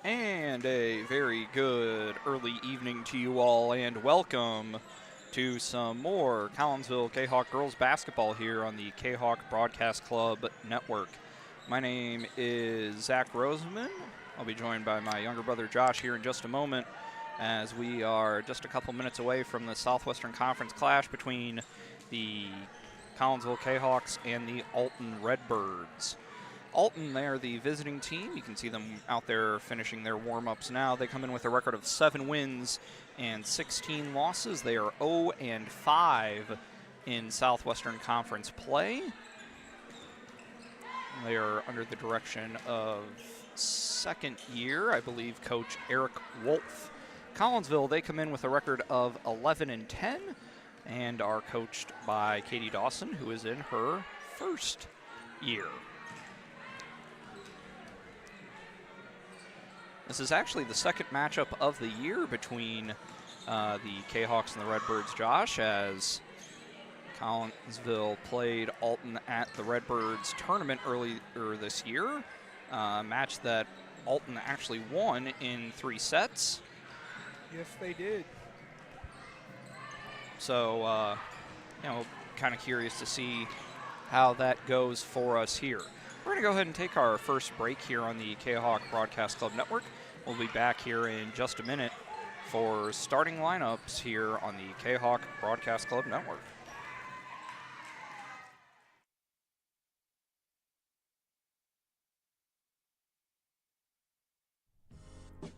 And a very good early evening to you all, and welcome to some more Collinsville Kahok girls basketball here on the Kahok Broadcast Club Network. My name is Zach Roseman. I'll be joined by my younger brother Josh here in just a moment, as we are just a couple minutes away from the Southwestern Conference clash between the Collinsville Kahawks and the Alton Redbirds. Alton, they're the visiting team. You can see them out there finishing their warm-ups now. They come in with a record of 7 wins and 16 losses. They are 0-5 in Southwestern Conference play. They are under the direction of second year, I believe, Coach Eric Wolf. Collinsville, they come in with a record of 11-10 and are coached by Katie Dawson, who is in her first year. This is actually the second matchup of the year between the Kahawks and the Redbirds, Josh, as Collinsville played Alton at the Redbirds tournament earlier this year, a match that Alton actually won in 3 sets. Yes, they did. So, kind of curious to see how that goes for us here. We're going to go ahead and take our first break here on the Kahawk Broadcast Club Network. We'll be back here in just a minute for starting lineups here on the Kahawk Broadcast Club Network.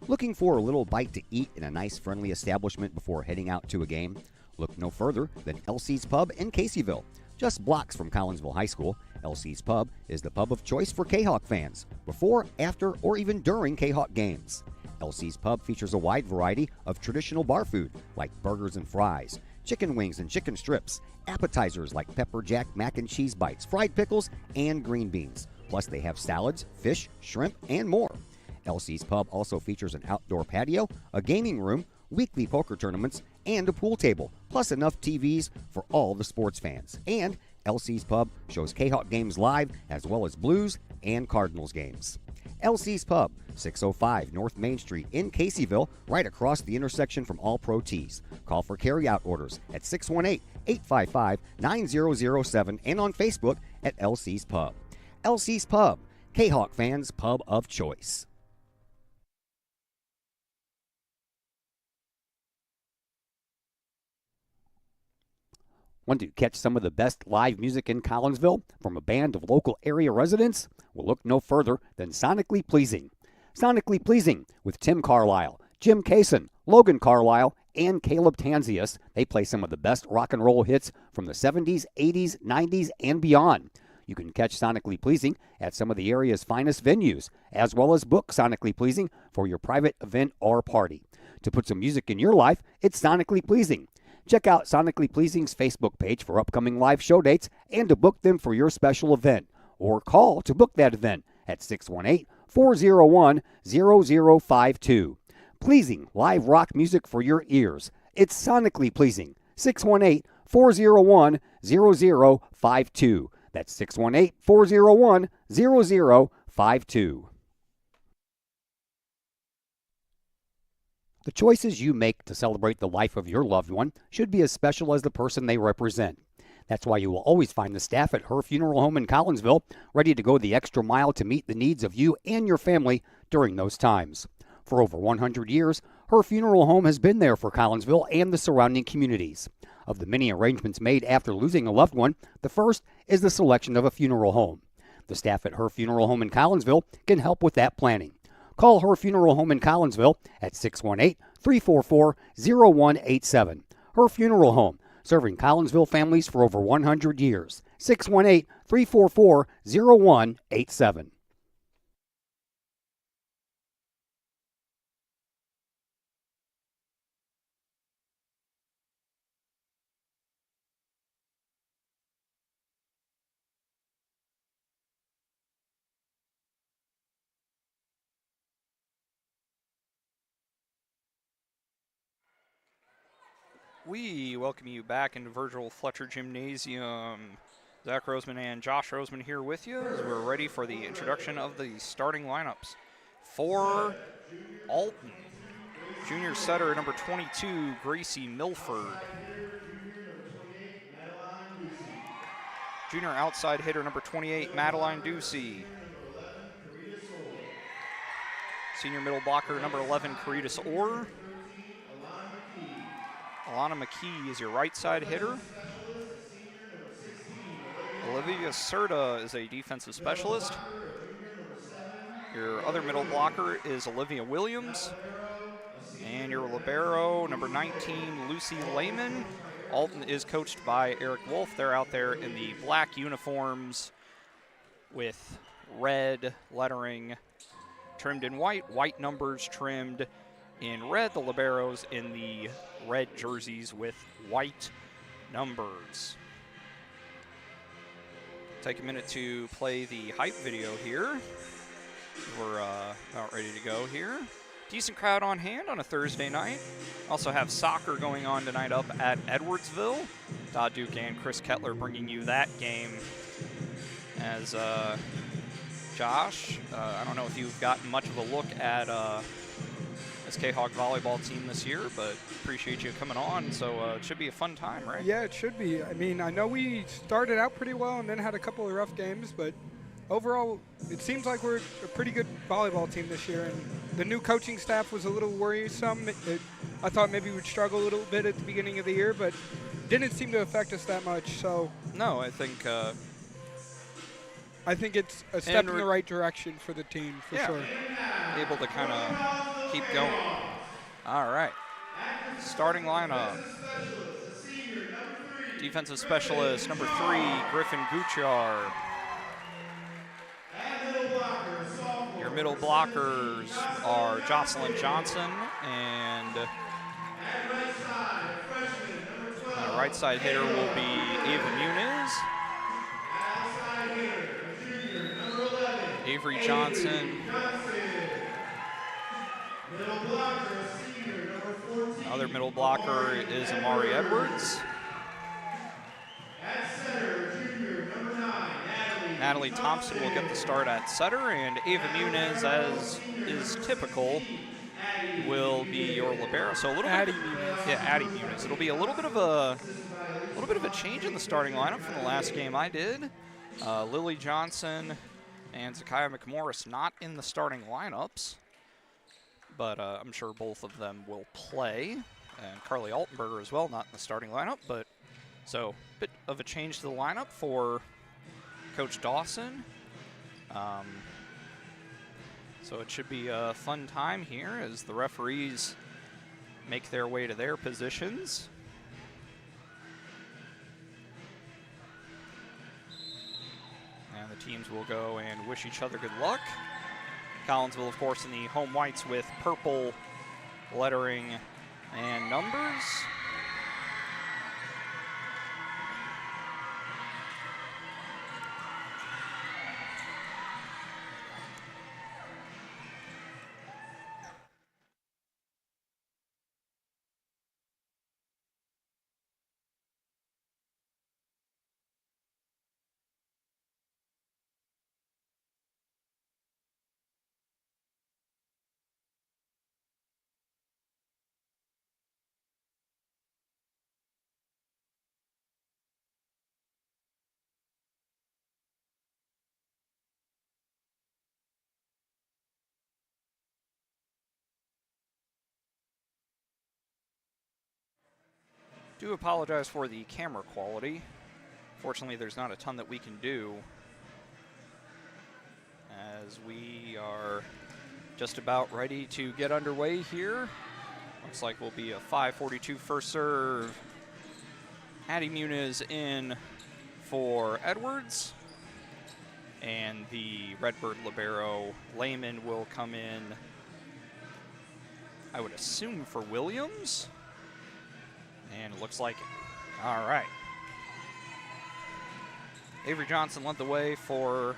Looking for a little bite to eat in a nice friendly establishment before heading out to a game? Look no further than LC's Pub in Caseyville. Just blocks from Collinsville High School, LC's Pub is the pub of choice for Kahawk fans, before, after, or even during Kahawk games. LC's Pub features a wide variety of traditional bar food like burgers and fries, chicken wings and chicken strips, appetizers like pepper jack mac and cheese bites, fried pickles, and green beans. Plus they have salads, fish, shrimp, and more. LC's Pub also features an outdoor patio, a gaming room, weekly poker tournaments, and a pool table, plus enough TVs for all the sports fans. And LC's Pub shows Kahawk games live, as well as Blues and Cardinals games. LC's Pub, 605 North Main Street in Caseyville, right across the intersection from All Pro Tees. Call for carry-out orders at 618-855-9007 and on Facebook at LC's Pub. LC's Pub, Kahawk fans' pub of choice. Want to catch some of the best live music in Collinsville from a band of local area residents? Well, look no further than Sonically Pleasing. Sonically Pleasing with Tim Carlisle, Jim Kaysen, Logan Carlisle, and Caleb Tanzius. They play some of the best rock and roll hits from the 70s, 80s, 90s, and beyond. You can catch Sonically Pleasing at some of the area's finest venues, as well as book Sonically Pleasing for your private event or party. To put some music in your life, it's Sonically Pleasing. Check out Sonically Pleasing's Facebook page for upcoming live show dates and to book them for your special event. Or call to book that event at 618-401-0052. Pleasing live rock music for your ears. It's Sonically Pleasing. 618-401-0052. That's 618-401-0052. The choices you make to celebrate the life of your loved one should be as special as the person they represent. That's why you will always find the staff at Her Funeral Home in Collinsville ready to go the extra mile to meet the needs of you and your family during those times. For over 100 years, Her Funeral Home has been there for Collinsville and the surrounding communities. Of the many arrangements made after losing a loved one, the first is the selection of a funeral home. The staff at Her Funeral Home in Collinsville can help with that planning. Call Her Funeral Home in Collinsville at 618-344-0187. Her Funeral Home, serving Collinsville families for over 100 years. 618-344-0187. We welcome you back into Virgil Fletcher Gymnasium. Zach Roseman and Josh Roseman here with you as we're ready for the introduction of the starting lineups For Alton, junior setter number 22, Gracie Milford. Junior outside hitter number 28, Madeline Ducey. Senior middle blocker number 11, Caritas Orr. Alana McKee is your right side hitter. Olivia Serta is a defensive specialist. Your other middle blocker is Olivia Williams. And your libero, number 19, Lucy Lehman. Alton is coached by Eric Wolf. They're out there in the black uniforms with red lettering trimmed in white, white numbers trimmed in red. The liberos in the red jerseys with white numbers. Take a minute to play the hype video here. We're about ready to go here. Decent crowd on hand on a Thursday night. Also have soccer going on tonight up at Edwardsville. Todd Duke and Chris Kettler bringing you that game. As Josh, I don't know if you've gotten much of a look at this Kahok volleyball team this year, but appreciate you coming on. So it should be a fun time, right? Yeah, it should be. I mean, I know we started out pretty well and then had a couple of rough games, but overall, it seems like we're a pretty good volleyball team this year. And the new coaching staff was a little worrisome. I thought maybe we'd struggle a little bit at the beginning of the year, but didn't seem to affect us that much. So no, I think it's a step in the right direction for the team, for sure. Able to kind of keep going. All right. Starting lineup. Defensive specialist, number 3, Griffin Guchar. Your middle blockers are Jocelyn Johnson and right side hitter will be Ava Muniz. Avery Johnson. Other middle blocker is Amari Edwards. Natalie Thompson will get the start at setter, and Ava Muniz, as is typical, will be your libero. So a little Addie bit, Muniz. yeah, Addie Muniz. It'll be a little bit of a change in the starting lineup from the last game I did. Lily Johnson and Zakiya McMorris not in the starting lineups, but I'm sure both of them will play. And Carly Altenberger as well, not in the starting lineup, but so a bit of a change to the lineup for Coach Dawson. So it should be a fun time here as the referees make their way to their positions. And the teams will go and wish each other good luck. Collinsville, of course, in the home whites with purple lettering and numbers. Do apologize for the camera quality. Fortunately, there's not a ton that we can do as we are just about ready to get underway here. Looks like we'll be a 5:42 first serve. Addie Muniz in for Edwards. And the Redbird libero, Lehman, will come in, I would assume, for Williams. And it looks like it. All right. Avery Johnson led the way for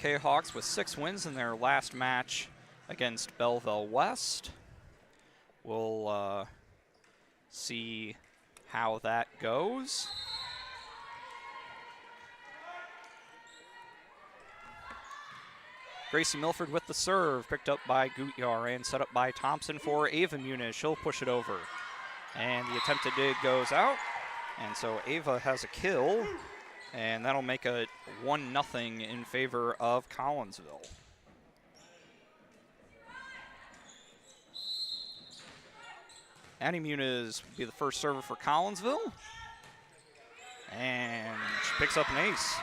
Kahawks with 6 wins in their last match against Belleville West. We'll see how that goes. Gracie Milford with the serve, picked up by Gutyar and set up by Thompson for Ava Muniz. She'll push it over. And the attempted dig goes out. And so Ava has a kill. And that'll make it 1-0 in favor of Collinsville. Addie Muniz will be the first server for Collinsville. And she picks up an ace.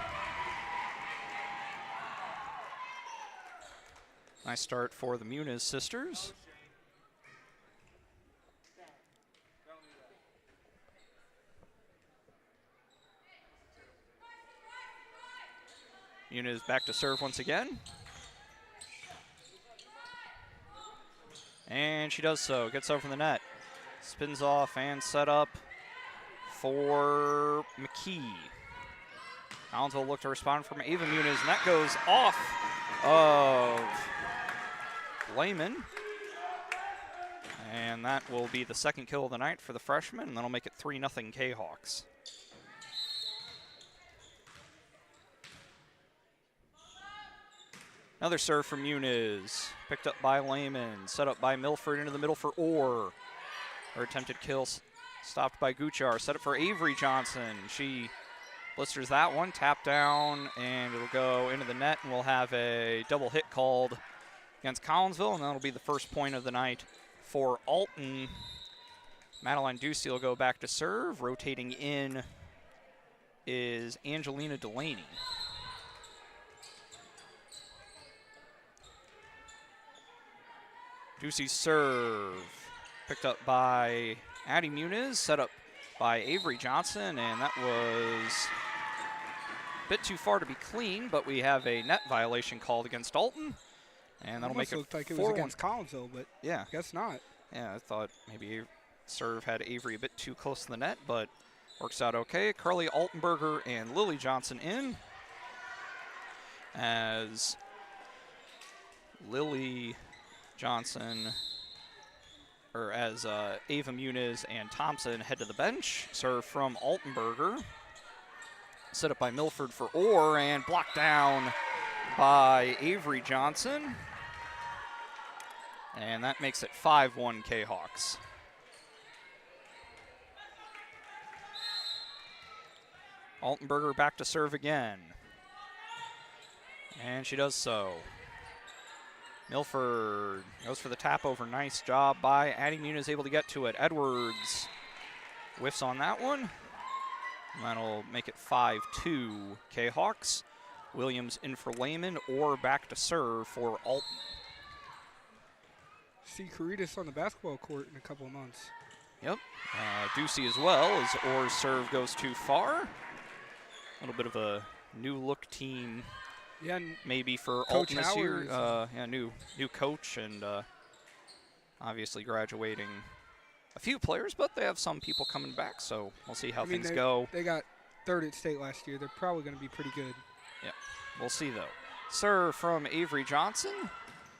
Nice start for the Muniz sisters. Muniz back to serve once again. And she does so, gets over the net. Spins off and set up for McKee. Collins will look to respond from Ava Muniz, and that goes off of Lehman. And that will be the second kill of the night for the freshman, and that'll make it 3-0 K-Hawks. Another serve from Muniz, picked up by Lehman, set up by Milford into the middle for Orr. Her attempted kill stopped by Guchar, set up for Avery Johnson. She blisters that one, tap down, and it'll go into the net, and we'll have a double hit called against Collinsville, and that'll be the first point of the night for Alton. Madeline Ducey will go back to serve. Rotating in is Angelina Delaney. Ducey's serve, picked up by Addie Muniz, set up by Avery Johnson, and that was a bit too far to be clean, but we have a net violation called against Alton, and that'll make it looked like it was against Collinsville, but yeah, I guess not. Yeah, I thought maybe serve had Avery a bit too close to the net, but works out okay. Carly Altenberger and Lily Johnson in, as Lily Johnson, or as Ava Muniz and Thompson head to the bench. Serve from Altenberger. Set up by Milford for Orr and blocked down by Avery Johnson. And that makes it 5-1 K-Hawks. Altenberger back to serve again. And she does so. Milford goes for the tap over. Nice job by Addie Muniz, able to get to it. Edwards whiffs on that one. And that'll make it 5-2 K-Hawks. Williams in for Lehman, or back to serve for Alton. See Caritas on the basketball court in a couple of months. Yep. Ducey as well, as Orr's serve goes too far. A little bit of a new look team. Yeah, maybe for Coach Alton this year. Howard Yeah, new coach, and obviously graduating a few players, but they have some people coming back, so we'll see how things go. They got third at state last year. They're probably going to be pretty good. Yeah, we'll see though. Serve from Avery Johnson.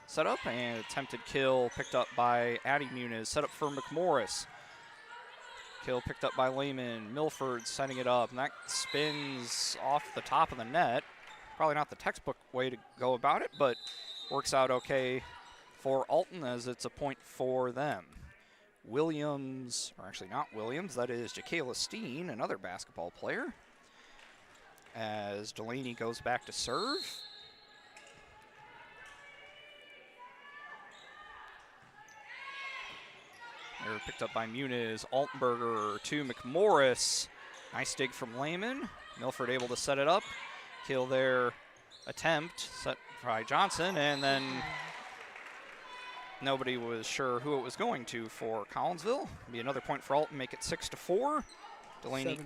Set up and attempted kill picked up by Addie Muniz. Set up for McMorris. Kill picked up by Lehman. Milford setting it up, and that spins off the top of the net. Probably not the textbook way to go about it, but works out okay for Alton, as it's a point for them. Williams, or actually not Williams, that is Jacayla Steen, another basketball player, as Delaney goes back to serve. They're picked up by Muniz. Altenberger to McMorris. Nice dig from Lehman. Milford able to set it up. Kill their attempt, set by Johnson, and then nobody was sure who it was going to for Collinsville. Be another point for Alton, make it 6-4. Delaney 7-4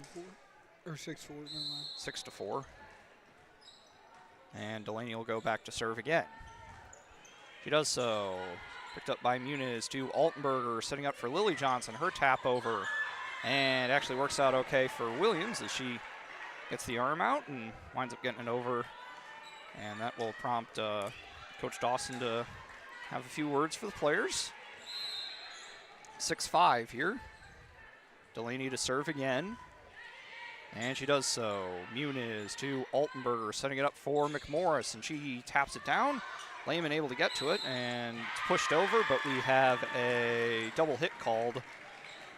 or 6-4, never mind. 6-4. And Delaney will go back to serve again. She does so. Picked up by Muniz to Altenberger, setting up for Lily Johnson. Her tap over, and it actually works out okay for Williams as she gets the arm out and winds up getting it over. And that will prompt Coach Dawson to have a few words for the players. 6-5 here. Delaney to serve again. And she does so. Muniz to Altenberger, setting it up for McMorris, and she taps it down. Lehman able to get to it, and it's pushed over, but we have a double hit called,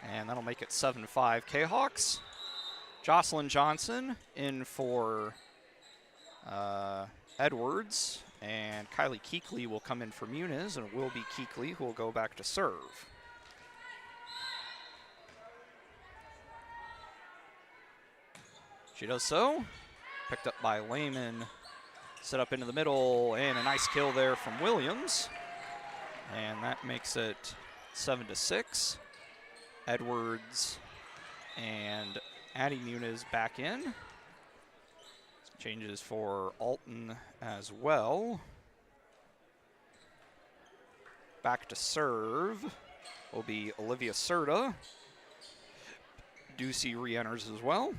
and that'll make it 7-5 Kahawks. Jocelyn Johnson in for Edwards, and Kylie Keekley will come in for Muniz, and it will be Keekley who will go back to serve. She does so. Picked up by Lehman. Set up into the middle, and a nice kill there from Williams. And that makes it 7-6. Edwards and Addie Muniz back in. Changes for Alton as well. Back to serve will be Olivia Serta. Ducey re-enters as well.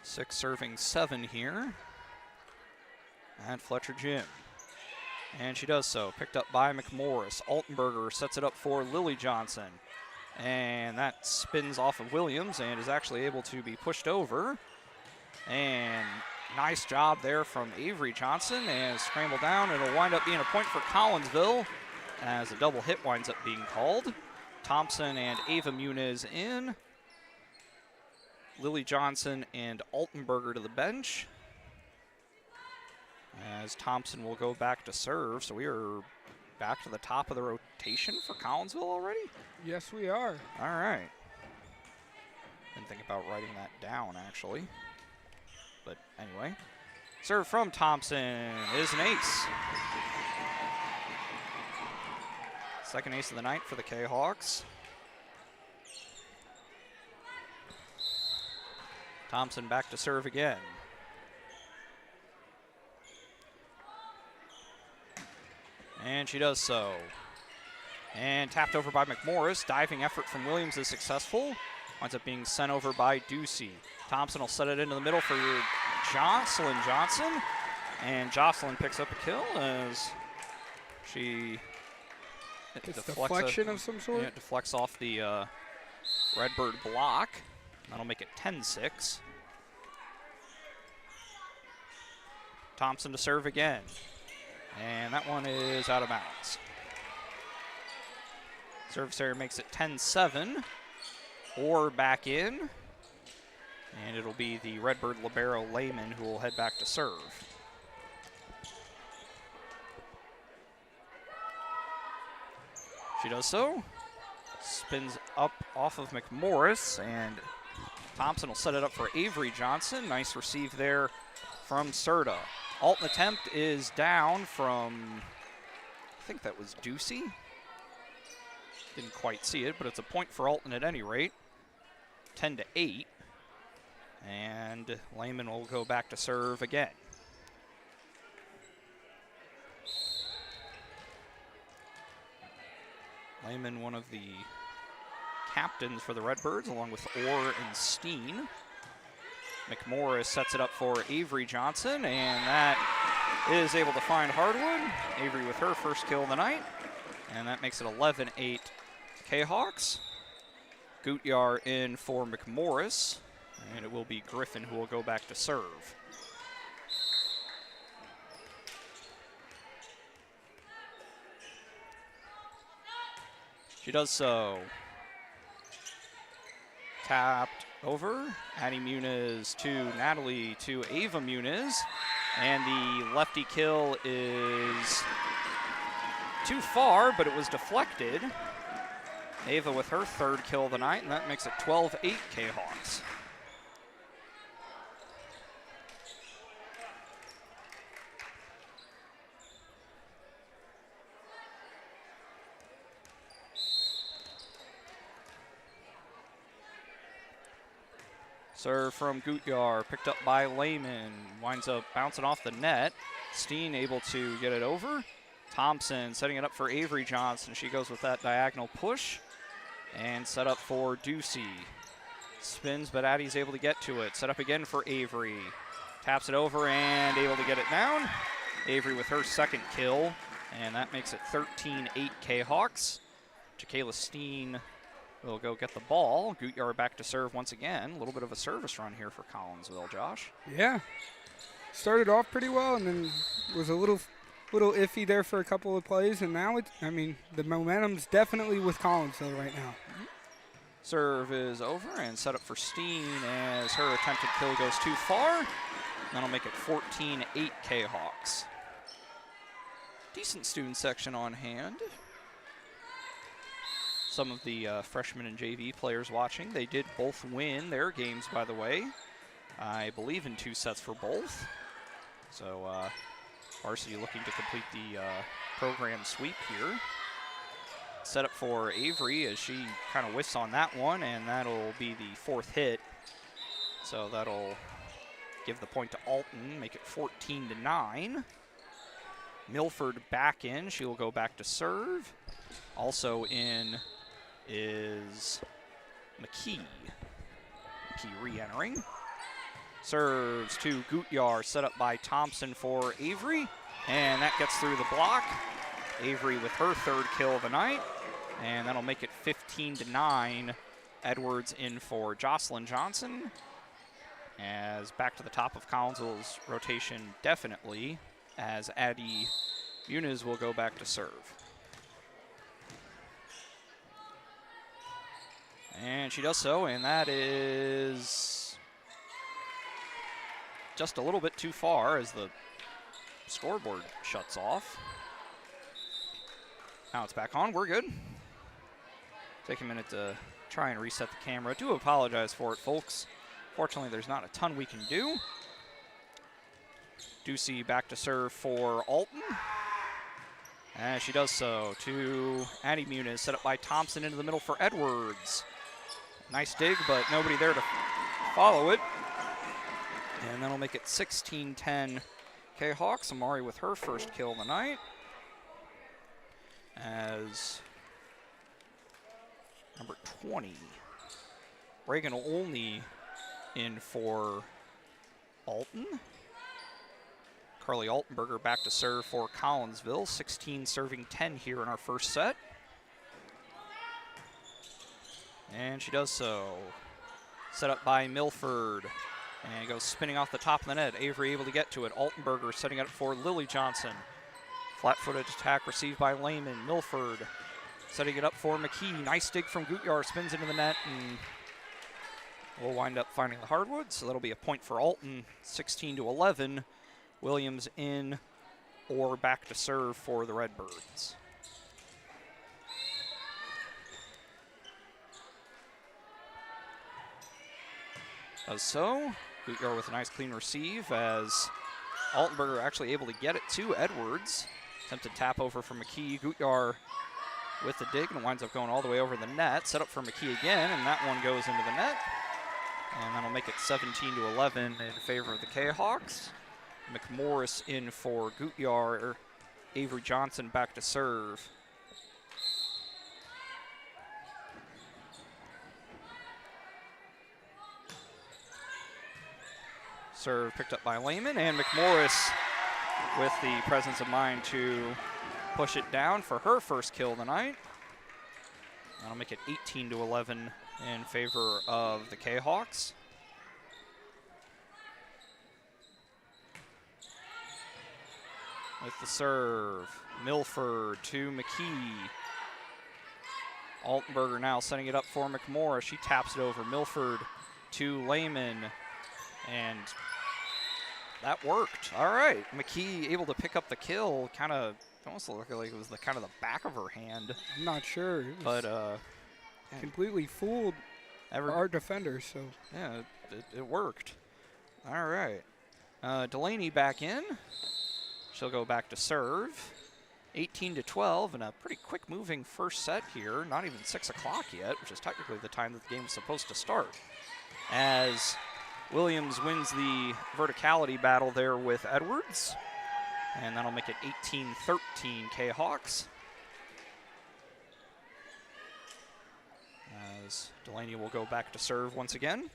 6 serving 7 here. And Fletcher Jim. And she does so. Picked up by McMorris. Altenberger sets it up for Lily Johnson. And that spins off of Williams and is actually able to be pushed over. And nice job there from Avery Johnson, and scrambled down. It'll wind up being a point for Collinsville as a double hit winds up being called. Thompson and Ava Muniz in. Lily Johnson and Altenberger to the bench, as Thompson will go back to serve. So we are back to the top of the rotation for Collinsville already? Yes, we are. All right. Didn't think about writing that down, actually. But anyway, serve from Thompson is an ace. Second ace of the night for the K-Hawks. Thompson back to serve again. And she does so. And tapped over by McMorris. Diving effort from Williams is successful. Winds up being sent over by Ducey. Thompson will set it into the middle for Jocelyn Johnson. And Jocelyn picks up a kill as she It's deflection of some sort? Yeah, it deflects off the Redbird block. That'll make it 10-6. Thompson to serve again. And that one is out of bounds. Service error makes it 10-7. Or back in. And it'll be the Redbird libero Lehman who will head back to serve. She does so. Spins up off of McMorris, and Thompson will set it up for Avery Johnson. Nice receive there from Serta. Alton attempt is down from, I think that was Ducey. Didn't quite see it, but it's a point for Alton at any rate. 10-8. And Lehman will go back to serve again. Lehman, one of the captains for the Redbirds, along with Orr and Steen. McMorris sets it up for Avery Johnson, and that is able to find Hardwood. Avery with her first kill of the night, and that makes it 11-8 K-Hawks. Gutyar in for McMorris, and it will be Griffin who will go back to serve. She does so. Tapped over. Addie Muniz to Natalie to Ava Muniz. And the lefty kill is too far, but it was deflected. Ava with her third kill of the night, and that makes it 12-8 K-Hawks. Serve from Gutyar, picked up by Lehman, winds up bouncing off the net. Steen able to get it over. Thompson setting it up for Avery Johnson. She goes with that diagonal push and set up for Ducey. Spins, but Addie's able to get to it. Set up again for Avery. Taps it over and able to get it down. Avery with her second kill, and that makes it 13-8 K-Hawks. Jacayla Steen will go get the ball. Gutyar back to serve once again. A little bit of a service run here for Collinsville, Josh. Yeah. started off pretty well and then was a little iffy there for a couple of plays, and now the momentum's definitely with Collinsville right now. Serve is over and set up for Steen as her attempted kill goes too far. That'll make it 14-8 Kahawks. Decent student section on hand. Some of the freshmen and JV players watching, they did both win their games, by the way. I believe in 2 sets for both. So varsity looking to complete the program sweep here. Set up for Avery as she kind of whiffs on that one, and that'll be the 4th hit. So that'll give the point to Alton, make it 14-9. Milford back in. She will go back to serve. Also in is McKee. McKee re-entering. Serves to Gutyar, set up by Thompson for Avery, and that gets through the block. Avery with her 3rd kill of the night, and that'll make it 15-9. Edwards in for Jocelyn Johnson. As back to the top of Collinsville's rotation, definitely, as Addie Muniz will go back to serve. And she does so, and that is just a little bit too far as the scoreboard shuts off. Now it's back on. We're good. Take a minute to try and reset the camera. Do apologize for it, folks. Fortunately, there's not a ton we can do. Ducey back to serve for Alton. And she does so to Addie Muniz, set up by Thompson into the middle for Edwards. Nice dig, but nobody there to follow it. And that'll make it 16-10 Kahawks. Amari with her 1st kill of the night. As number 20, Reagan Olney in for Alton. Carly Altenberger back to serve for Collinsville. 16 serving 10 here in our 1st set. And she does so. Set up by Milford. And goes spinning off the top of the net. Avery able to get to it. Altenberger setting it up for Lily Johnson. Flat-footed attack received by Lehman. Milford setting it up for McKee. Nice dig from Gutyar. Spins into the net and we'll wind up finding the hardwood. So that'll be a point for Alton. 16-11. Williams in or back to serve for the Redbirds. Does so. Gutyar with a nice clean receive as Altenberger actually able to get it to Edwards. Attempted tap over for McKee. Gutyar with the dig and winds up going all the way over the net. Set up for McKee again, and that one goes into the net. And that'll make it 17-11 in favor of the Kahawks. McMorris in for Gutyar. Avery Johnson back to serve. Serve picked up by Lehman, and McMorris with the presence of mind to push it down for her 1st kill of the night. That'll make it 18-11 in favor of the Kahawks. With the serve, Milford to McKee. Altenberger now setting it up for McMorris. She taps it over. Milford to Lehman, and that worked. All right, McKee able to pick up the kill. Kind of almost looked like it was the kind of the back of her hand. I'm not sure, but completely fooled our defenders. So yeah, it worked. All right, Delaney back in. She'll go back to serve. 18-12 and a pretty quick moving 1st set here. Not even 6 o'clock yet, which is technically the time that the game was supposed to start. As Williams wins the verticality battle there with Edwards. And that'll make it 18-13 Kahawks. As Delaney will go back to serve once again.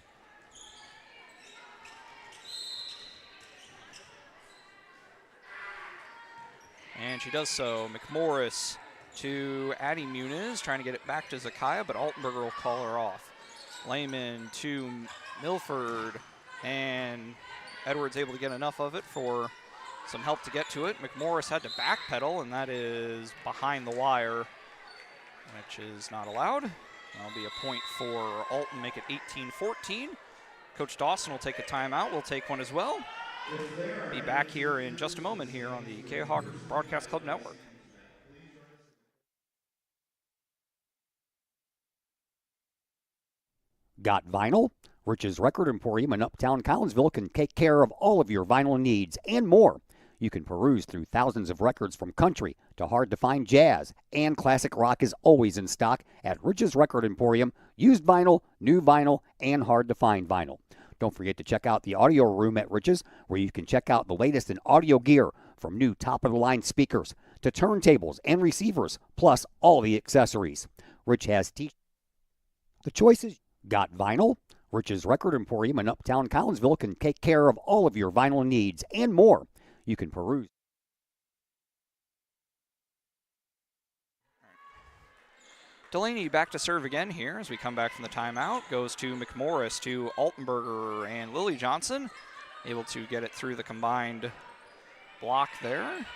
And she does so. McMorris to Addie Muniz, trying to get it back to Zakaya, but Altenberger will call her off. Lehman to Milford, and Edwards able to get enough of it for some help to get to it. McMorris had to backpedal, and that is behind the wire, which is not allowed. That'll be a point for Alton, make it 18-14. Coach Dawson will take a timeout. We'll take one as well. Be back here in just a moment here on the Kahok Broadcast Club Network. Got vinyl? Rich's Record Emporium in Uptown Collinsville can take care of all of your vinyl needs and more. You can peruse through thousands of records from country to hard-to-find jazz, and classic rock is always in stock at Rich's Record Emporium. Used vinyl, new vinyl, and hard-to-find vinyl. Don't forget to check out the audio room at Rich's, where you can check out the latest in audio gear, from new top-of-the-line speakers to turntables and receivers, plus all the accessories. Rich has the choices. Got vinyl? Rich's Record Emporium in Uptown Collinsville can take care of all of your vinyl needs and more. You can peruse. Delaney back to serve again here as we come back from the timeout. Goes to McMorris, to Altenberger, and Lily Johnson. Able to get it through the combined block there.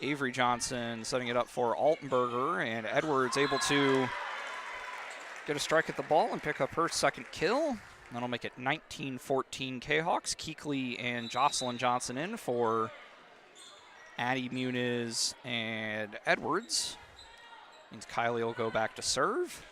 Avery Johnson setting it up for Altenberger, and Edwards able to get a strike at the ball and pick up her second kill. That'll make it 19-14 Kahawks. Keekly and Jocelyn Johnson in for Addie Muniz and Edwards. Means Kylie will go back to serve.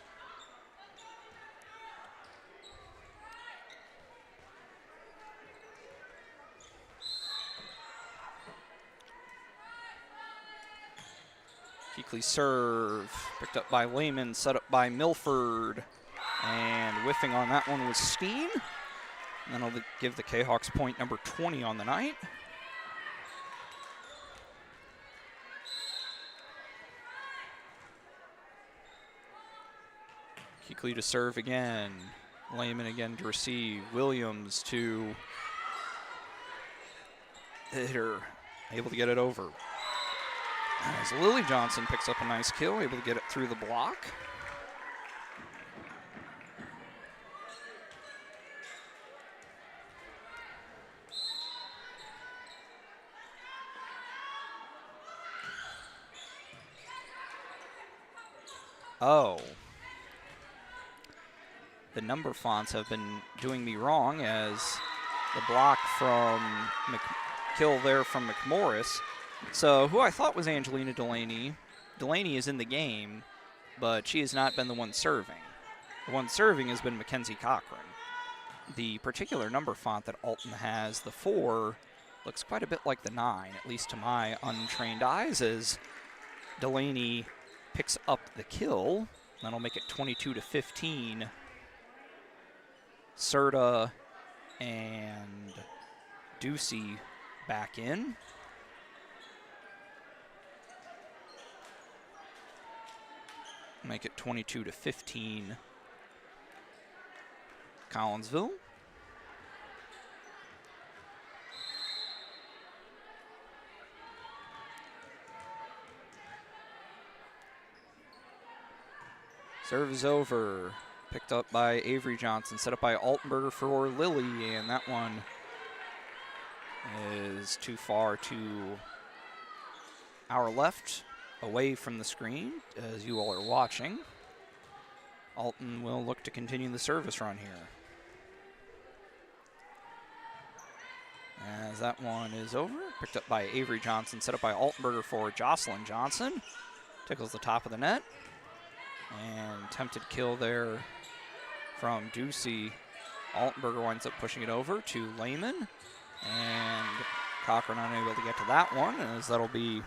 Keekly serve, picked up by Lehman, set up by Milford, and whiffing on that one was Steen. And that'll give the Kahawks point number 20 on the night. Keekly to serve again. Lehman again to receive. Williams to hit her, able to get it over. As Lily Johnson picks up a nice kill, able to get it through the block. Oh. The number fonts have been doing me wrong, as the block from kill there from McMorris. So who I thought was Angelina Delaney. Delaney is in the game, but she has not been the one serving. The one serving has been Mackenzie Cochran. The particular number font that Alton has, the 4, looks quite a bit like the 9, at least to my untrained eyes, as Delaney picks up the kill. That'll make it 22-15. Serta and Ducey back in. Make it 22-15 Collinsville. Serve is over. Picked up by Avery Johnson, set up by Altenberger for Lily, and that one is too far to our left, away from the screen, as you all are watching. Alton will look to continue the service run here. As that one is over, picked up by Avery Johnson, set up by Altenberger for Jocelyn Johnson. Tickles the top of the net. And attempted kill there from Ducey. Altenberger winds up pushing it over to Lehman. And Cochran unable to get to that one, as that'll be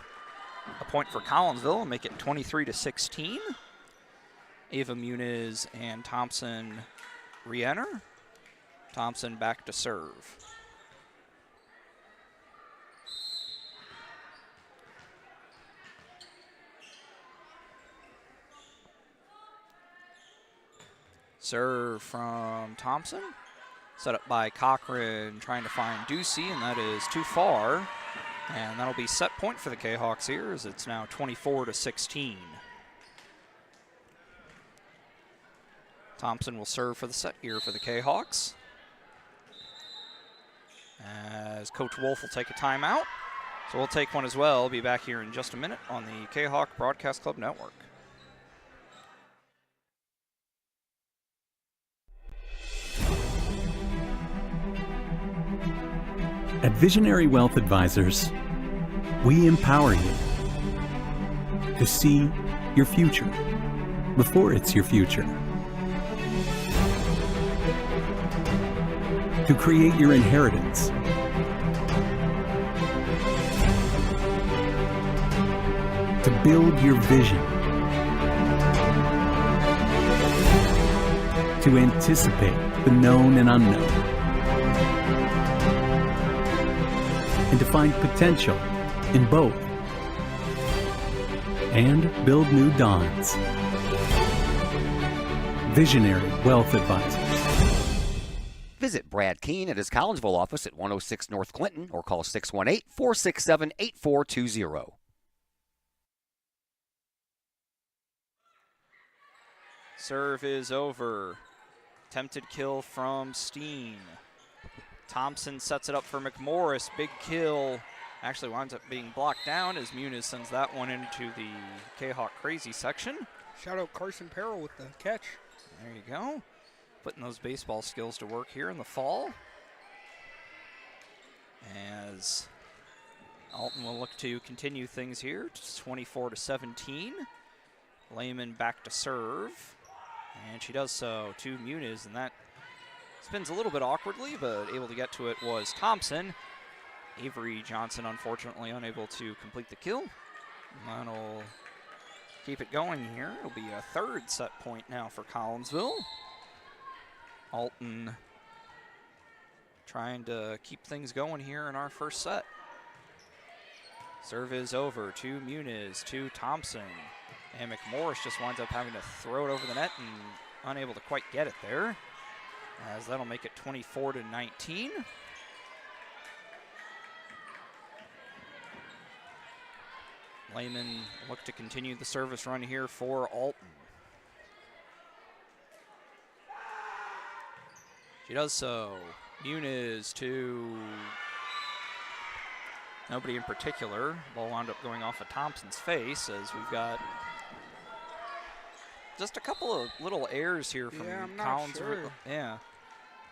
a point for Collinsville and make it 23-16. Ava Muniz and Thompson re-enter. Thompson back to serve. Serve from Thompson. Set up by Cochran, trying to find Ducey, and that is too far. And that'll be set point for the Kahawks here, as it's now 24-16. Thompson will serve for the set here for the Kahawks. as Coach Wolf will take a timeout. So we'll take one as well. Be back here in just a minute on the Kahok Broadcast Club Network. At Visionary Wealth Advisors, we empower you to see your future before it's your future, to create your inheritance, to build your vision, to anticipate the known and unknown, and to find potential in both, and build new dawns. Visionary Wealth Advisors. Visit Brad Keene at his Collinsville office at 106 North Clinton or call 618-467-8420. Serve is over. Attempted kill from Steen. Thompson sets it up for McMorris. Big kill. Actually winds up being blocked down as Muniz sends that one into the Kahok crazy section. Shout out Carson Perrell with the catch. There you go. Putting those baseball skills to work here in the fall. As Alton will look to continue things here. It's 24-17. Lehman back to serve. And she does so to Muniz, and that spins a little bit awkwardly, but able to get to it was Thompson. Avery Johnson, unfortunately, unable to complete the kill. That'll keep it going here. It'll be a third set point now for Collinsville. Alton trying to keep things going here in our first set. Serve is over to Muniz, to Thompson. And McMorris just winds up having to throw it over the net and unable to quite get it there, as that'll make it 24-19. Lehman look to continue the service run here for Alton. She does so. Muniz to nobody in particular. Ball wound up going off of Thompson's face, as we've got just a couple of little errors here from Collins. Sure. Yeah.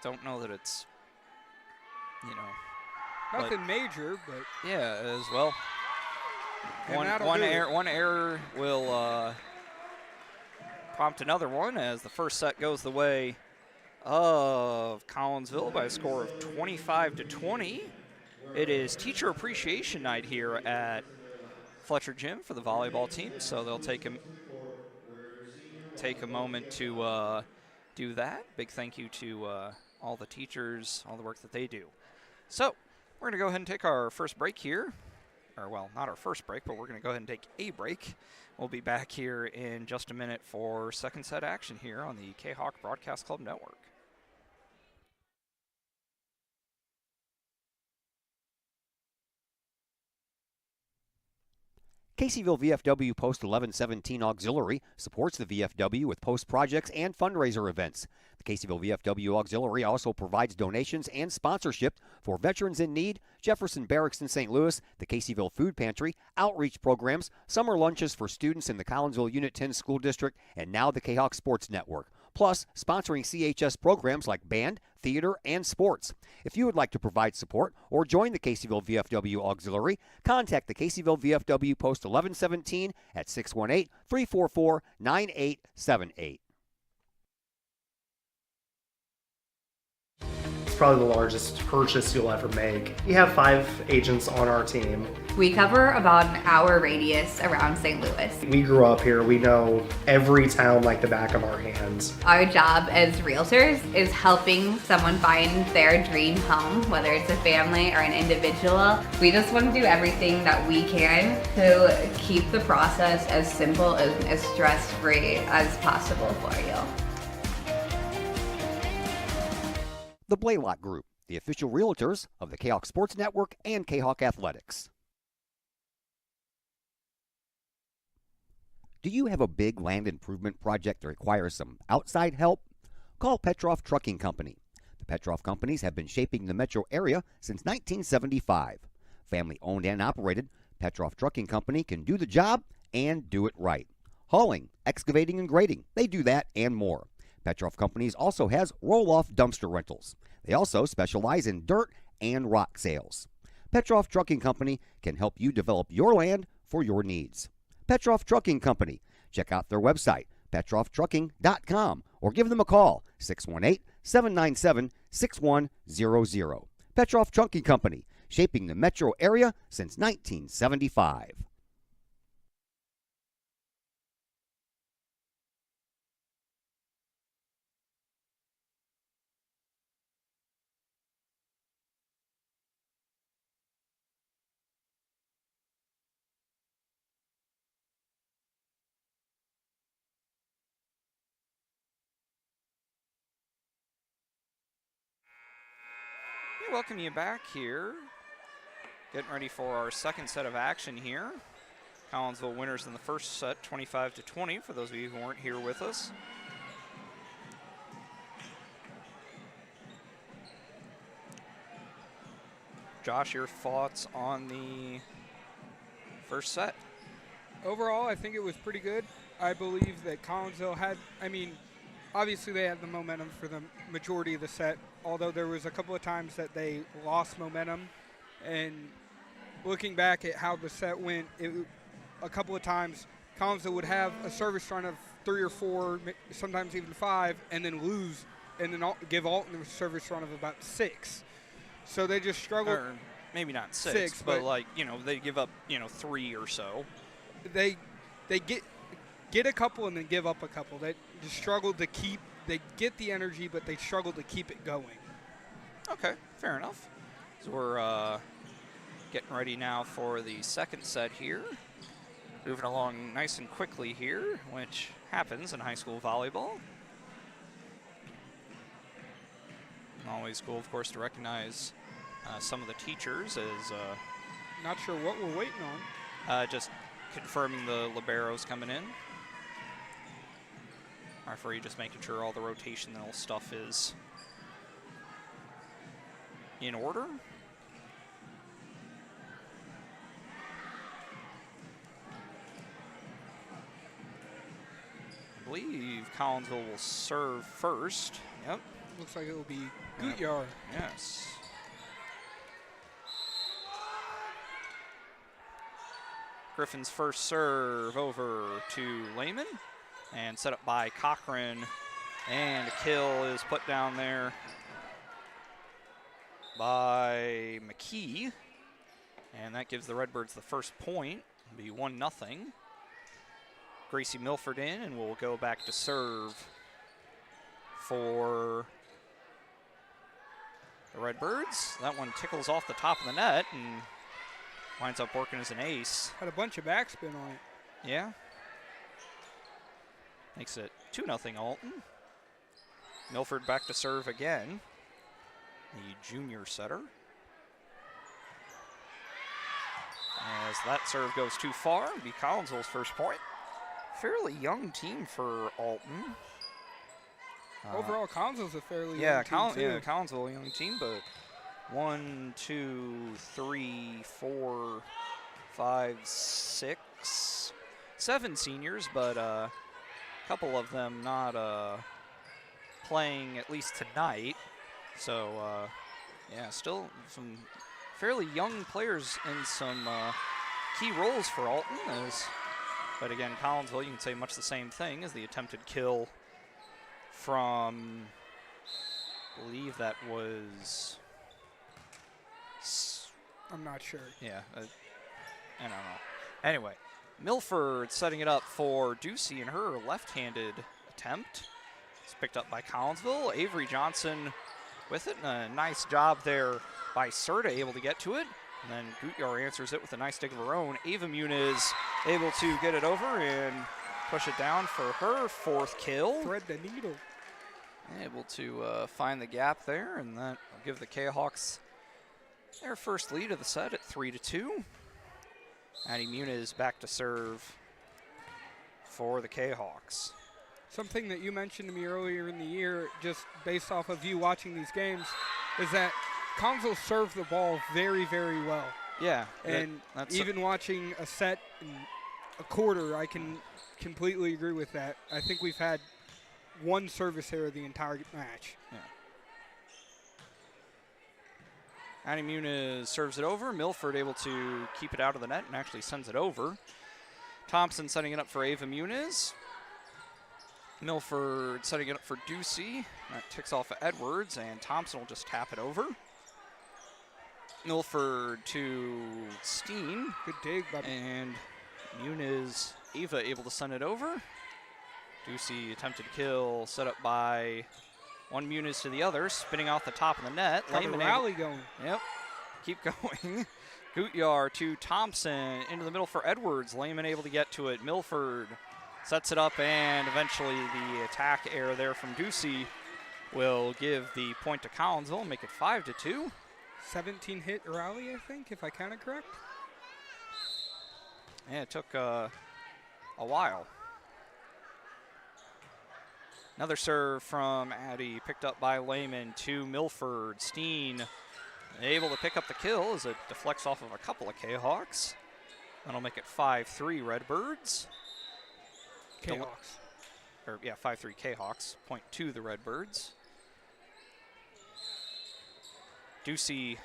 Don't know that it's, you know. Nothing major, but. Yeah, as well. One error will prompt another one, as the first set goes the way of Collinsville by a score of 25-20. It is Teacher Appreciation Night here at Fletcher Gym for the volleyball team, so they'll take a moment to do that. Big thank you to all the teachers, all the work that they do. So we're going to go ahead and take our first break here. Or, well, not our first break, but we're going to go ahead and take a break. We'll be back here in just a minute for second set action here on the Kahok Broadcast Club Network. Caseyville VFW Post 1117 Auxiliary supports the VFW with post projects and fundraiser events. The Caseyville VFW Auxiliary also provides donations and sponsorship for Veterans in Need, Jefferson Barracks in St. Louis, the Caseyville Food Pantry, outreach programs, summer lunches for students in the Collinsville Unit 10 School District, and now the Kahok Sports Network. Plus, sponsoring CHS programs like band, theater, and sports. If you would like to provide support or join the Caseyville VFW Auxiliary, contact the Caseyville VFW Post 1117 at 618-344-9878. Probably the largest purchase you'll ever make. We have 5 agents on our team. We cover about an hour radius around St. Louis. We grew up here. We know every town like the back of our hands. Our job as realtors is helping someone find their dream home, whether it's a family or an individual. We just want to do everything that we can to keep the process as simple and as stress-free as possible for you. The Blaylock Group, the official realtors of the Kahok Sports Network and Kahok Athletics. Do you have a big land improvement project that requires some outside help? Call Petroff Trucking Company. The Petroff Companies have been shaping the metro area since 1975. Family owned and operated, Petroff Trucking Company can do the job and do it right. Hauling, excavating, and grading, they do that and more. Petroff Companies also has roll-off dumpster rentals. They also specialize in dirt and rock sales. Petroff Trucking Company can help you develop your land for your needs. Petroff Trucking Company. Check out their website, petrofftrucking.com, or give them a call, 618-797-6100. Petroff Trucking Company, shaping the metro area since 1975. We welcome you back here. Getting ready for our second set of action here. Collinsville winners in the first set, 25-20, for those of you who weren't here with us. Josh, your thoughts on the first set? Overall, I think it was pretty good. I believe that Collinsville had, obviously they had the momentum for the majority of the set, although there was a couple of times that they lost momentum. And looking back at how the set went, a couple of times Collinsville would have a service run of 3 or 4, sometimes even 5, and then lose, and then give Alton a service run of about 6. So they just struggled. Or maybe not 6, but like, they give up, 3 or so. They get a couple and then give up a couple. They just struggled to keep. They get the energy, but they struggle to keep it going. Okay, fair enough. So we're getting ready now for the second set here. Moving along nice and quickly here, which happens in high school volleyball. Always cool, of course, to recognize some of the teachers as Not sure what we're waiting on. just confirming the liberos coming in. Referee just making sure all the rotational stuff is in order. I believe Collinsville will serve first. Yep. Looks like it will be Gutyar. Yes. Griffin's first serve over to Lehman and set up by Cochran, and a kill is put down there by McKee, and that gives the Redbirds the first point. It'll be 1-0. Gracie Milford in, and we'll go back to serve for the Redbirds. That one tickles off the top of the net and winds up working as an ace. Had a bunch of backspin on it. Yeah. Makes it 2-0 Alton. Milford back to serve again. The junior setter. As that serve goes too far, it'll be Collinsville's first point. Fairly young team for Alton. Overall, Collinsville's a fairly young team, too. Yeah, Collinsville a young team, but 1, 2, 3, 4, 5, 6, 7 seniors, but a couple of them not playing at least tonight. So, yeah, still some fairly young players in some key roles for Alton. But again, Collinsville, you can say much the same thing as the attempted kill from, I believe that was... I'm not sure. Yeah, I don't know. Anyway, Milford setting it up for Ducey in her left-handed attempt. It's picked up by Collinsville. Avery Johnson with it. And a nice job there by Serta, able to get to it. And then Gutyar answers it with a nice stick of her own. Ava Muniz able to get it over and push it down for her 4th kill. Thread the needle. Able to find the gap there, and that will give the Kahawks their first lead of the set at 3-2. Addie Muniz back to serve for the Kahawks. Something that you mentioned to me earlier in the year, just based off of you watching these games, is that Collinsville serve the ball very, very well. Yeah. And even watching a set and a quarter, I can completely agree with that. I think we've had one service error the entire match. Yeah. Annie Muniz serves it over. Milford able to keep it out of the net and actually sends it over. Thompson setting it up for Ava Muniz. Milford setting it up for Ducey. That ticks off of Edwards, and Thompson will just tap it over. Milford to Steen. Good dig, buddy. And Muniz, Ava able to send it over. Ducey attempted kill, set up by one Muniz to the other, spinning off the top of the net. Got a rally going. Yep, keep going. Gutyar to Thompson, into the middle for Edwards. Lehman able to get to it. Milford sets it up, and eventually the attack error there from Ducey will give the point to Collinsville and make it 5-2. 17 hit rally, I think, if I counted correct. Yeah, it took a while. Another serve from Addy, picked up by Lehman to Milford. Steen able to pick up the kill as it deflects off of a couple of K-Hawks. That'll make it 5-3 Redbirds. K-Hawks. 5-3 K-Hawks. Point to the Redbirds. Ducey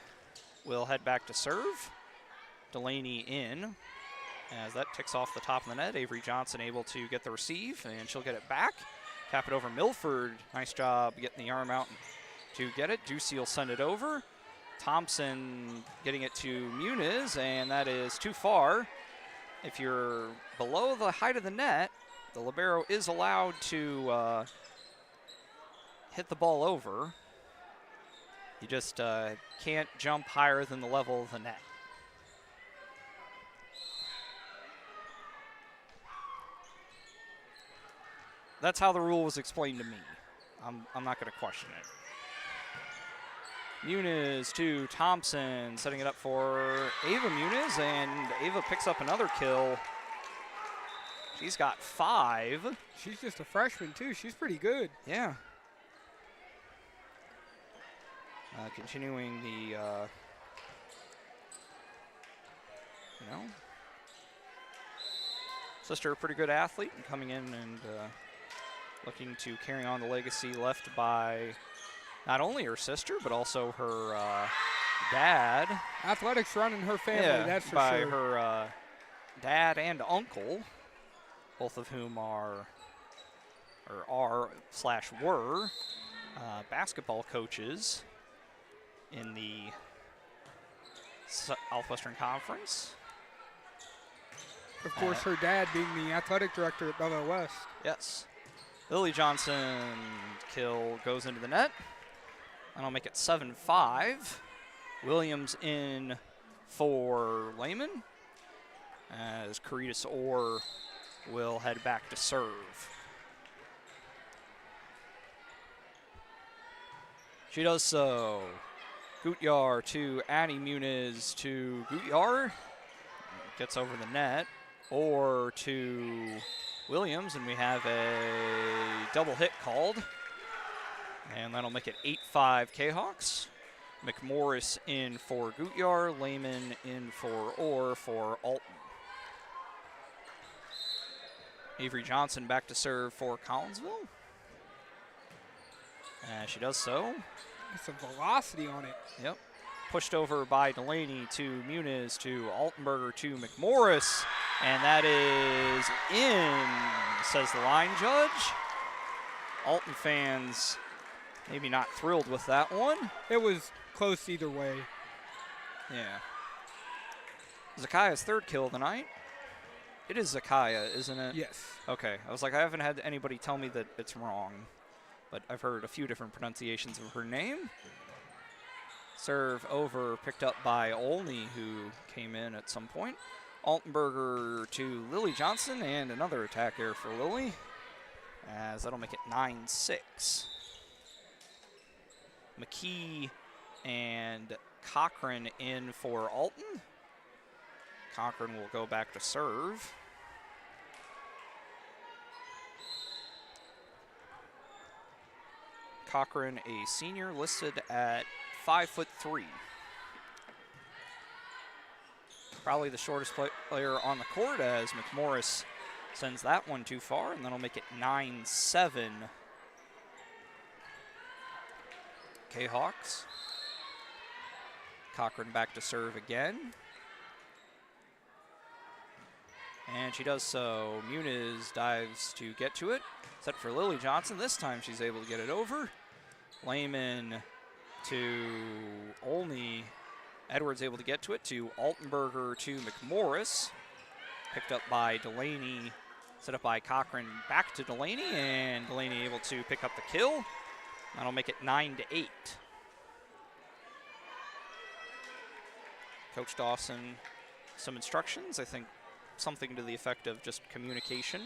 will head back to serve. Delaney in, as that ticks off the top of the net. Avery Johnson able to get the receive, and she'll get it back. Tap it over Milford. Nice job getting the arm out to get it. Ducey will send it over. Thompson getting it to Muniz, and that is too far. If you're below the height of the net, the libero is allowed to hit the ball over. You just can't jump higher than the level of the net. That's how the rule was explained to me. I'm not going to question it. Muniz to Thompson, setting it up for Ava Muniz, and Ava picks up another kill. She's got 5. She's just a freshman, too. She's pretty good. Yeah. Continuing the, sister, a pretty good athlete, and coming in and looking to carry on the legacy left by not only her sister, but also her dad. Athletics run in her family, that's for by sure. Her dad and uncle, both of whom are were basketball coaches in the Southwestern Conference. Of course, her dad being the athletic director at Belleville West. Yes. Lily Johnson kill goes into the net. And I'll make it 7-5. Williams in for Lehman, as Caritas Orr will head back to serve. She does so. Gutyar to Annie Muniz to Gutyar. Gets over the net. Or to Williams, and we have a double hit called. And that'll make it 8-5 K-Hawks. McMorris in for Gutyar. Lehman in for Orr for Alton. Avery Johnson back to serve for Collinsville. As she does so. Some velocity on it. Yep. Pushed over by Delaney to Muniz to Altenberger to McMorris. And that is in, says the line judge. Alton fans maybe not thrilled with that one. It was close either way. Yeah. Zakaya's third kill of the night. It is Zakaya, isn't it? Yes. Okay. I was like, I haven't had anybody tell me that it's wrong, but I've heard a few different pronunciations of her name. Serve over, picked up by Olney, who came in at some point. Altenberger to Lily Johnson, and another attack error for Lily, as that'll make it 9-6. McKee and Cochran in for Alton. Cochran will go back to serve. Cochran, a senior, listed at 5'3". Probably the shortest player on the court, as McMorris sends that one too far, and that'll make it 9-7. K-Hawks. Cochran back to serve again. And she does so. Muniz dives to get to it. Set for Lily Johnson. This time she's able to get it over. Lehman to Olney. Edwards able to get to it to Altenberger to McMorris. Picked up by Delaney. Set up by Cochran back to Delaney. And Delaney able to pick up the kill. That'll make it 9-8. Coach Dawson, some instructions. I think something to the effect of just communication.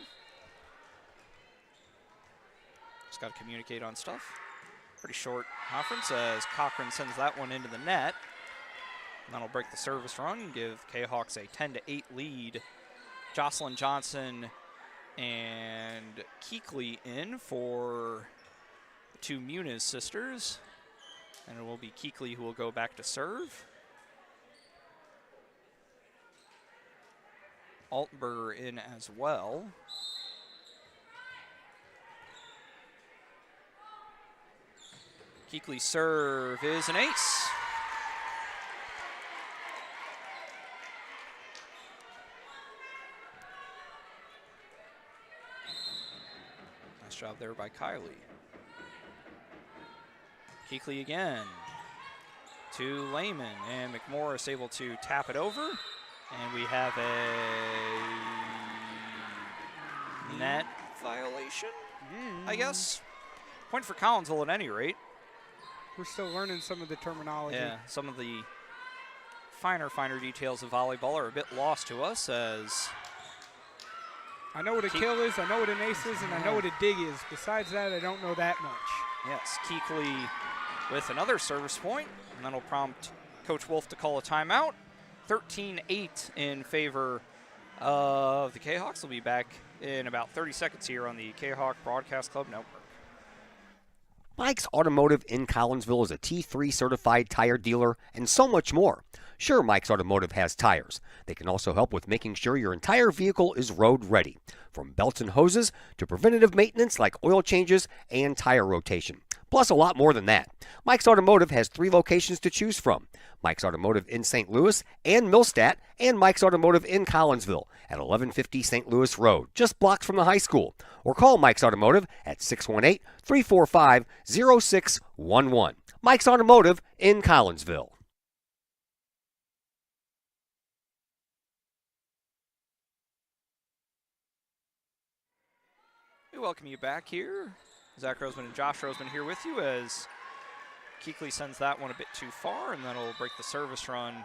Just got to communicate on stuff. Pretty short conference as Cochran sends that one into the net. And that'll break the service run and give K-Hawks a 10-8 lead. Jocelyn Johnson and Keekley in for the two Muniz sisters. And it will be Keekley who will go back to serve. Altenberger in as well. Keekley's serve is an ace. Nice job there by Kylie. Keekley again to Lehman, and McMorris able to tap it over. And we have a net violation, I guess. Point for Collinsville at any rate. We're still learning some of the terminology. Yeah, some of the finer details of volleyball are a bit lost to us, as I know what a kill is, I know what an ace is, and I know what a dig is. Besides that, I don't know that much. yes, Keekley with another service point, and that'll prompt Coach Wolf to call a timeout. 13-8 in favor of the K-Hawks. We'll be back in about 30 seconds here on the K-Hawk Broadcast Club Network. Mike's Automotive in Collinsville is a T3 certified tire dealer and so much more. Sure, Mike's Automotive has tires. They can also help with making sure your entire vehicle is road ready, from belts and hoses to preventative maintenance like oil changes and tire rotation. Plus a lot more than that. Mike's Automotive has 3 locations to choose from. Mike's Automotive in St. Louis and Millstadt, and Mike's Automotive in Collinsville at 1150 St. Louis Road, just blocks from the high school. Or call Mike's Automotive at 618-345-0611. Mike's Automotive in Collinsville. We welcome you back here. Zach Roseman and Josh Roseman here with you as Keekley sends that one a bit too far, and that'll break the service run,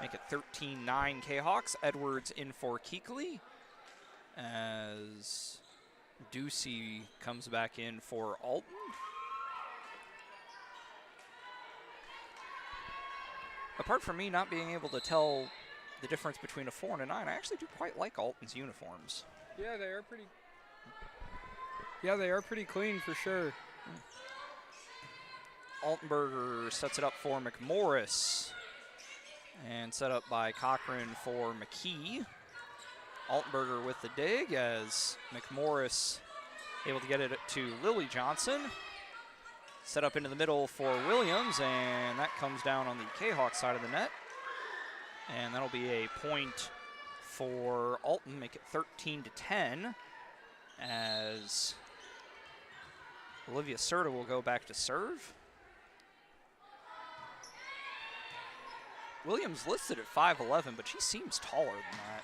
make it 13-9 K-Hawks. Edwards in for Keekley as Ducey comes back in for Alton. Apart from me not being able to tell the difference between a 4 and a 9, I actually do quite like Alton's uniforms. Yeah, they are pretty. Yeah, they are pretty clean for sure. Altenberger sets it up for McMorris and set up by Cochran for McKee. Altenberger with the dig as McMorris able to get it to Lily Johnson. Set up into the middle for Williams, and that comes down on the K-Hawk side of the net. And that'll be a point for Alton, make it 13-10 as Olivia Serta will go back to serve. Williams listed at 5'11", but she seems taller than that.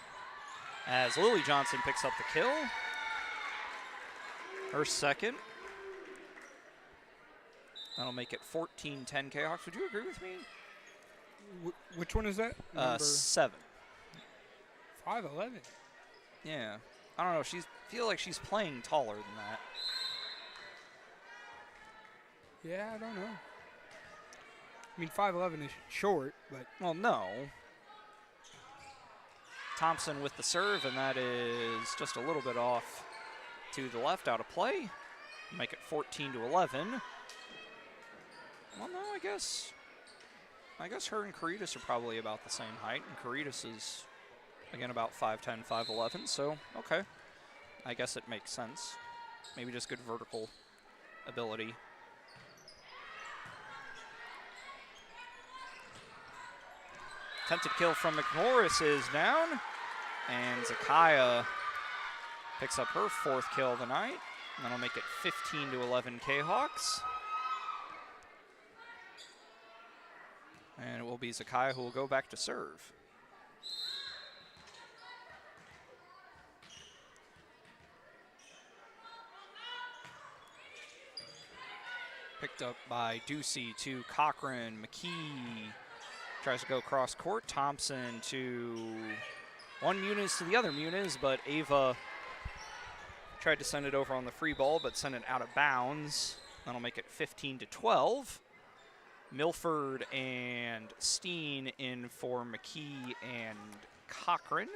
As Lily Johnson picks up the kill. Her second. That'll make it 14-10 K-Hawks. Would you agree with me? Which one is that? 7. 5'11". Yeah. I don't know. Feel like she's playing taller than that. Yeah, I don't know. I mean, 5'11" is short, but... Well, no. Thompson with the serve, and that is just a little bit off to the left, out of play. Make it 14-11. Well, no, I guess her and Caritas are probably about the same height, and Caritas is, again, about 5'10", 5'11", so, okay. I guess it makes sense. Maybe just good vertical ability. Attempted kill from McMorris is down, and Zakaya picks up her 4th kill of the night, and that'll make it 15-11 K-Hawks. And it will be Zakaya who will go back to serve. Picked up by Ducey to Cochran. McKee tries to go cross court. Thompson to one Muniz to the other Muniz, but Ava tried to send it over on the free ball, but sent it out of bounds. That'll make it 15-12. Milford and Steen in for McKee and Cochran.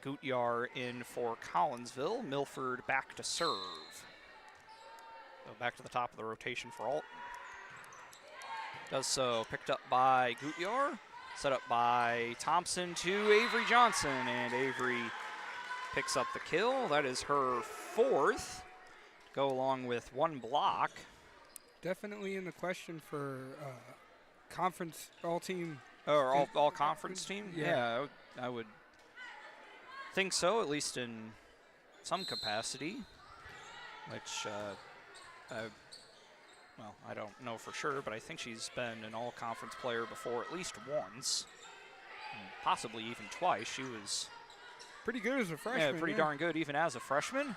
Gutyar in for Collinsville. Milford back to serve. So back to the top of the rotation for Alton. Does so, picked up by Gutyar, set up by Thompson to Avery Johnson, and Avery picks up the kill. That is her 4th. Go along with 1 block. Definitely in the question for conference all-team. Or all-conference team? Yeah. I would think so, at least in some capacity, which, well, I don't know for sure, but I think she's been an all-conference player before at least once, and possibly even twice. She was pretty good as a freshman. Yeah, pretty darn good even as a freshman.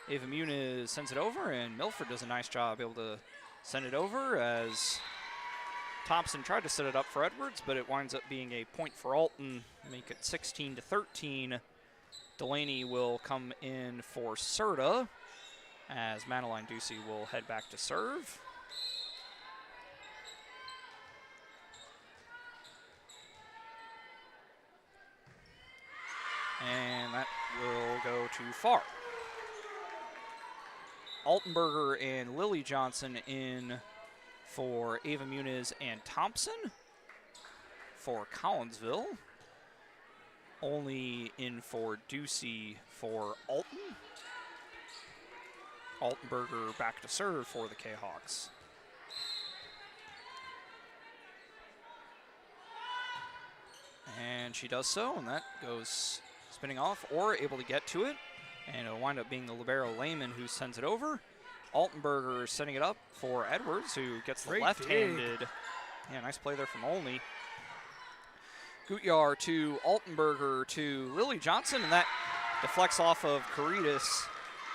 Ava Muniz sends it over, and Milford does a nice job able to send it over as Thompson tried to set it up for Edwards, but it winds up being a point for Alton, make it 16-13. Delaney will come in for Serta as Madeline Ducey will head back to serve. And that will go too far. Altenberger and Lily Johnson in for Ava Muniz and Thompson. For Collinsville. Only in for Ducey for Alton. Altenberger back to serve for the K-Hawks. And she does so, and that goes spinning off, or able to get to it. And it'll wind up being the libero Lehman who sends it over. Altenberger setting it up for Edwards, who gets the left-handed. Yeah, nice play there from Olney. Gutyar to Altenberger to Lily Johnson, and that deflects off of Caritas,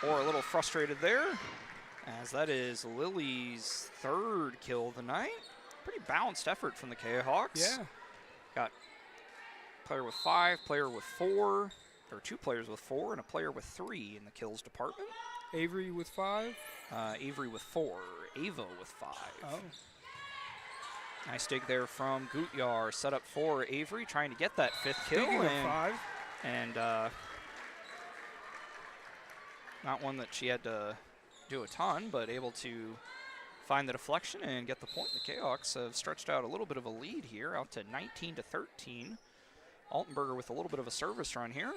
or a little frustrated there, as that is Lily's 3rd kill of the night. Pretty balanced effort from the K-Hawks. Yeah. Got player with 5, player with 4, or 2 players with 4, and a player with 3 in the kills department. Avery with 5? Avery with 4, Ava with 5. Oh. Nice dig there from Gutyar, set up for Avery, trying to get that 5th kill. Speaking of 5. And not one that she had to do a ton, but able to find the deflection and get the point. The K-Hawks have stretched out a little bit of a lead here, out to 19-13. Altenberger with a little bit of a service run here.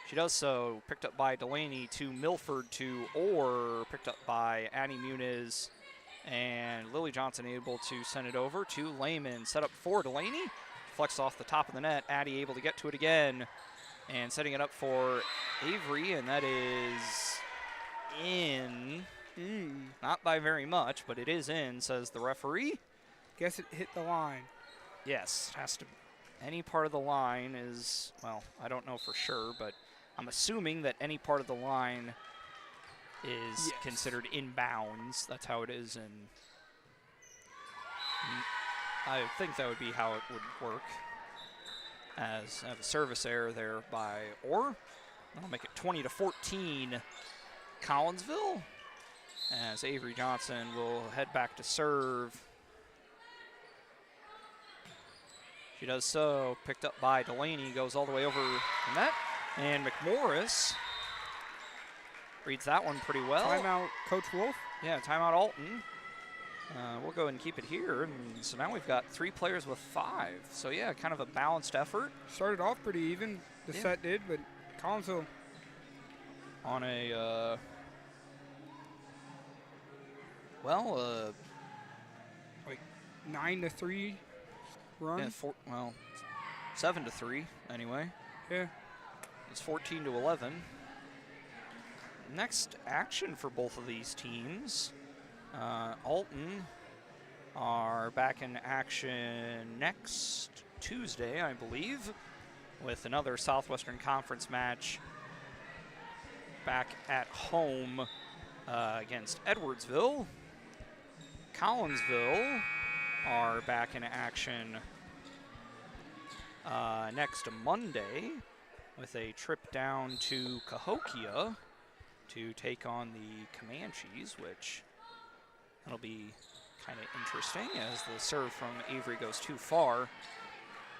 She does so, picked up by Delaney to Milford to Orr, picked up by Annie Muniz, and Lily Johnson able to send it over to Lehman. Set up for Delaney, flex off the top of the net. Addie able to get to it again, and setting it up for Avery, and that is in. Not by very much, but it is in, says the referee. Guess it hit the line. Yes, has to. Any part of the line is, well, I don't know for sure, but I'm assuming that any part of the line is considered inbounds. That's how it is in. I think that would be how it would work. As a service error there by Orr. That'll make it 20-14 Collinsville. As Avery Johnson will head back to serve. She does so, picked up by Delaney, goes all the way over the net. And McMorris reads that one pretty well. Timeout, Coach Wolf. Yeah, timeout Alton. We'll go and keep it here. And so now we've got 3 players with 5. So, yeah, kind of a balanced effort. Started off pretty even, the set did, but Collinsville on a, like 9-3 run. yeah, 7-3 anyway. Yeah. It's 14-11. Next action for both of these teams. Alton are back in action next Tuesday, I believe, with another Southwestern Conference match back at home against Edwardsville. Collinsville are back in action next Monday with a trip down to Cahokia to take on the Comanches, which that'll be kind of interesting as the serve from Avery goes too far.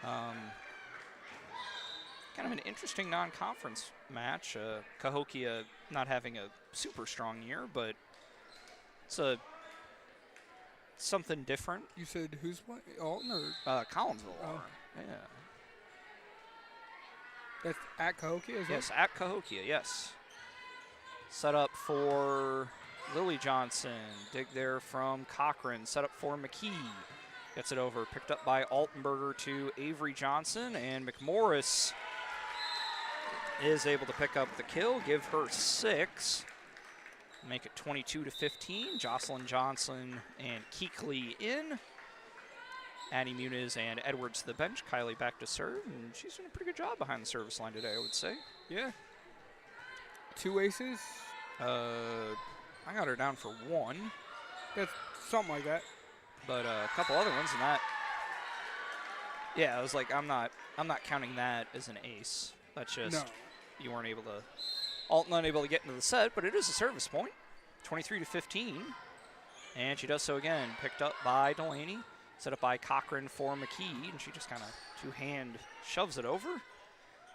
Kind of an interesting non-conference match. Cahokia not having a super strong year, but it's something different. You said who's what? Alton or? Collinsville. Oh. Yeah. That's at Cahokia as well? Yes, at Cahokia, yes. Set up for Lily Johnson. Dig there from Cochran. Set up for McKee. Gets it over. Picked up by Altenberger to Avery Johnson. And McMorris is able to pick up the kill. Give her 6. Make it 22-15. Jocelyn Johnson and Keekley in. Addie Muniz and Edwards to the bench. Kylie back to serve. And she's doing a pretty good job behind the service line today, I would say. Yeah. 2 aces? I got her down for 1. That's something like that. But a couple other ones, and that, yeah, I was like, I'm not counting that as an ace. That's just you weren't able to, Alton unable to get into the set, but it is a service point, 23-15, and she does so again. Picked up by Delaney, set up by Cochran for McKee, and she just kind of two-hand shoves it over.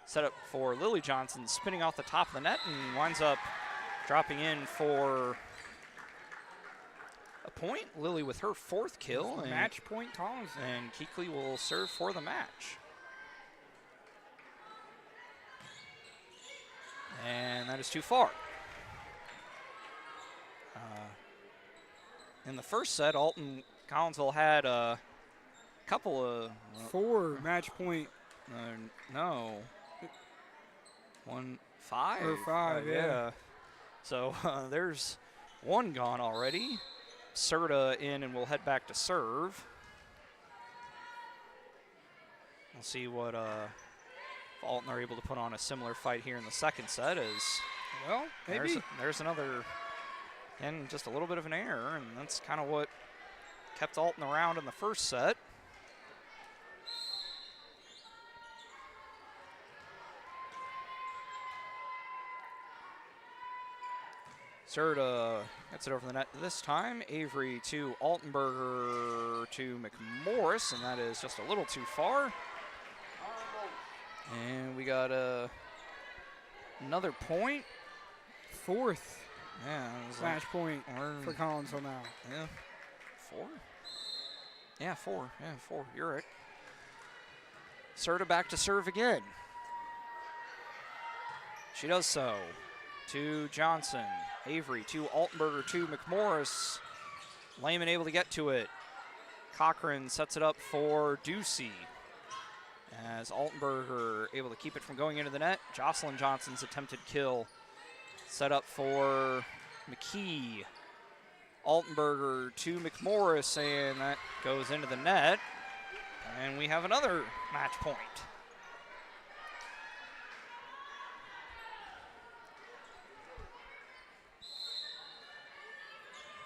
Set up for Lily Johnson, spinning off the top of the net, and winds up dropping in for a point. Lily with her 4th kill. And match point, Collins. And Keekley will serve for the match. And that is too far. In the first set, Alton Collinsville had a couple of 4 match point. No. 5. Or 5, yeah. So there's 1 gone already. Serta in, and we'll head back to serve. We'll see what if Alton are able to put on a similar fight here in the second set. Well, maybe. There's another, and just a little bit of an error, and that's kind of what kept Alton around in the first set. Serta gets it over the net this time. Avery to Altenberger to McMorris, and that is just a little too far. And we got another point. 4th Yeah, match point for Collinsville now. Yeah, 4? Yeah, 4. Yeah, 4. You're right. Serta back to serve again. She does so. To Johnson. Avery to Altenberger to McMorris. Lehman able to get to it. Cochran sets it up for Ducey. As Altenberger able to keep it from going into the net. Jocelyn Johnson's attempted kill set up for McKee. Altenberger to McMorris, and that goes into the net. And we have another match point.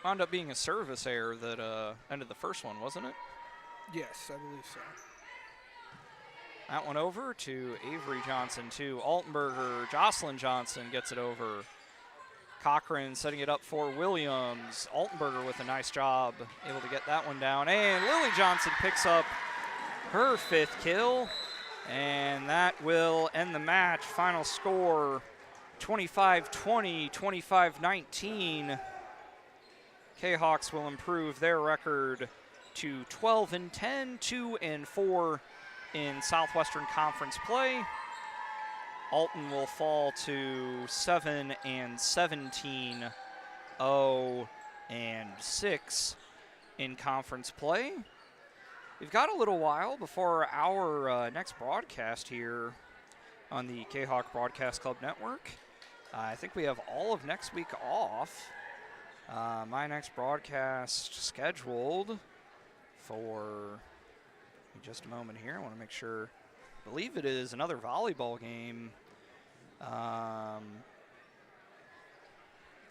Wound up being a service error that ended the first one, wasn't it? Yes, I believe so. That one over to Avery Johnson to Altenberger. Jocelyn Johnson gets it over. Cochran setting it up for Williams. Altenberger with a nice job, able to get that one down. And Lily Johnson picks up her 5th kill. And that will end the match. Final score 25-20, 25-19. Kahawks will improve their record to 12-10, 2-4 in Southwestern Conference play. Alton will fall to 7-17, 0-6 in conference play. We've got a little while before our next broadcast here on the Kahok Broadcast Club Network. I think we have all of next week off. My next broadcast scheduled for just a moment here. I want to make sure. I believe it is another volleyball game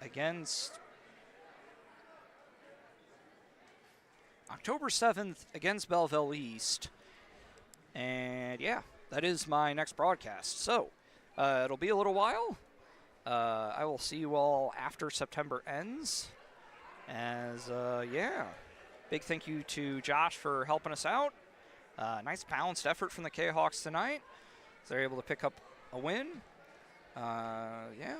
against October 7th against Belleville East. And yeah, that is my next broadcast. So it'll be a little while. I will see you all after September ends. As, yeah, big thank you to Josh for helping us out. Nice balanced effort from the Kahawks tonight. They're able to pick up a win. Yeah.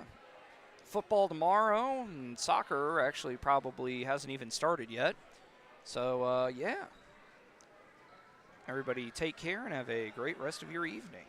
Football tomorrow, and soccer actually probably hasn't even started yet. So, yeah. Everybody take care and have a great rest of your evening.